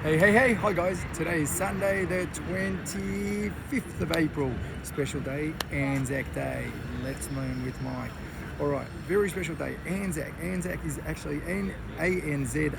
Hey, hi guys. Today is Sunday the 25th of April. Special day, Anzac Day. Let's learn with Mike. Alright, very special day, Anzac. Anzac is actually Anzac,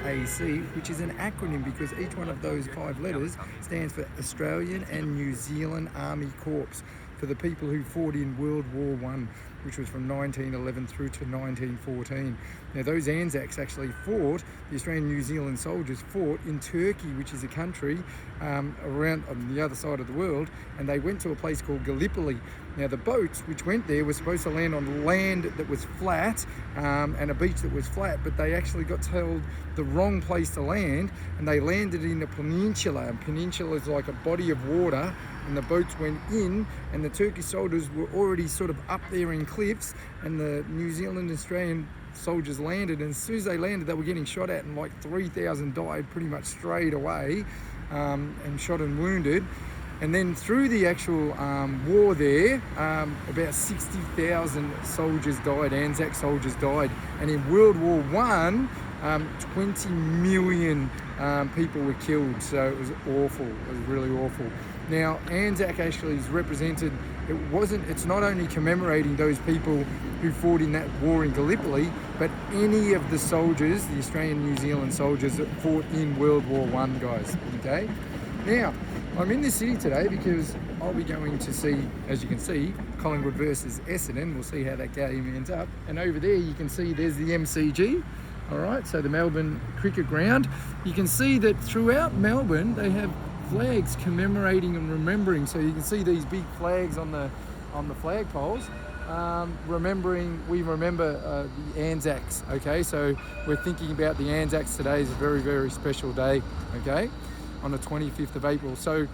which is an acronym because each one of those 5 letters stands for Australian and New Zealand Army Corps, for the people who fought in World War I, which was from 1911 through to 1914. Now those Anzacs actually fought, the Australian New Zealand soldiers fought in Turkey, which is a country around on the other side of the world, and they went to a place called Gallipoli. Now the boats which went there were supposed to land on land that was flat and a beach that was flat, but they actually got told the wrong place to land, and they landed in a peninsula. A peninsula is like a body of water, and the boats went in, and the Turkish soldiers were already sort of up there in cliffs, and the New Zealand Australian soldiers landed, and as soon as they landed they were getting shot at, and like 3,000 died pretty much straight away, and shot and wounded. And then through the actual war there, about 60,000 soldiers died, Anzac soldiers died. And in World War I, 20 million people were killed. So it was awful, it was really awful. Now, Anzac actually is represented, it's not only commemorating those people who fought in that war in Gallipoli, but any of the soldiers, the Australian New Zealand soldiers that fought in World War I, guys, okay? Now, I'm in the city today because I'll be going to see, as you can see, Collingwood versus Essendon. We'll see how that game ends up. And over there you can see there's the MCG, all right, so the Melbourne Cricket Ground. You can see that throughout Melbourne they have flags commemorating and remembering. So you can see these big flags on the flagpoles. We remember the Anzacs, okay? So we're thinking about the Anzacs today. Is a very, very special day, okay? On the 25th of April. So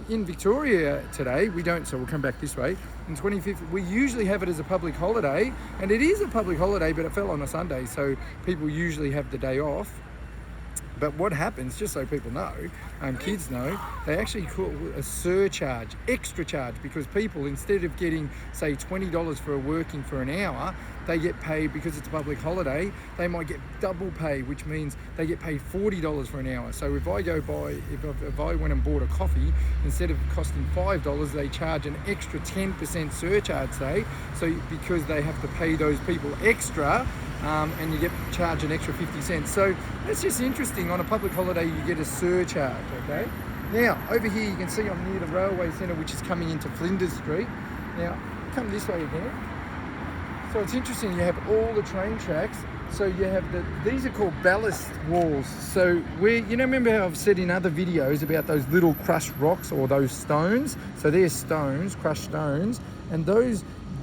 in Victoria today, so we'll come back this way. In 25th, we usually have it as a public holiday, and it is a public holiday, but it fell on a Sunday, so people usually have the day off. But what happens, just so people know, kids know, they actually call a surcharge, extra charge, because people, instead of getting, say, $20 for working for an hour, they get paid, because it's a public holiday, they might get double pay, which means they get paid $40 for an hour. So if I if I went and bought a coffee, instead of costing $5, they charge an extra 10% surcharge, say, so because they have to pay those people extra, and you get charged an extra 50 cents. So that's just interesting. On a public holiday, you get a surcharge, okay? Now, over here, you can see I'm near the railway centre, which is coming into Flinders Street. Now, come this way again. So it's interesting, you have all the train tracks. So you have these are called ballast walls. So remember how I've said in other videos about those little crushed rocks or those stones? So they're stones, crushed stones, and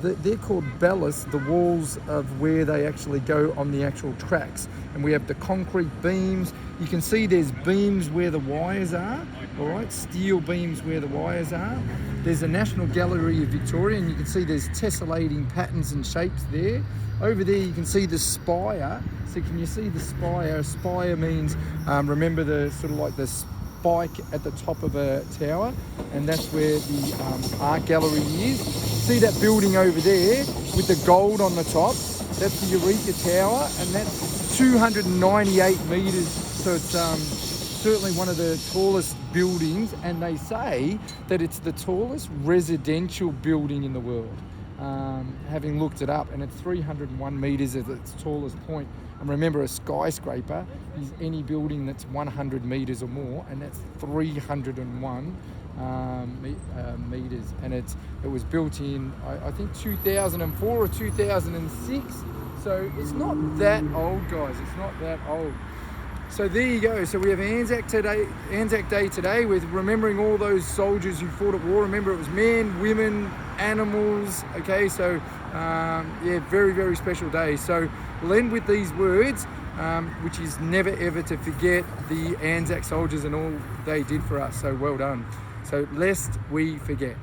they're called ballast, the walls of where they actually go on the actual tracks. And we have the concrete beams. You can see there's beams where the wires are, all right, steel beams where the wires are. There's a National Gallery of Victoria, and you can see there's tessellating patterns and shapes there. Over there you can see the spire. So can you see the spire? Spire means, remember the sort of like the spike at the top of a tower, and that's where the art gallery is. See that building over there with the gold on the top? That's the Eureka Tower, and that's 298 metres. So it's certainly one of the tallest buildings, and they say that it's the tallest residential building in the world. Having looked it up, and it's 301 metres at its tallest point. And remember, a skyscraper is any building that's 100 metres or more, and that's 301 metres. And it was built in, I think, 2004 or 2006. So it's not that old, guys. It's not that old. So there you go. So we have Anzac Day today, with remembering all those soldiers who fought at war. Remember, it was men, women, animals. Okay, so yeah, very, very special day. So we'll end with these words, which is never ever to forget the Anzac soldiers and all they did for us. So well done. So lest we forget.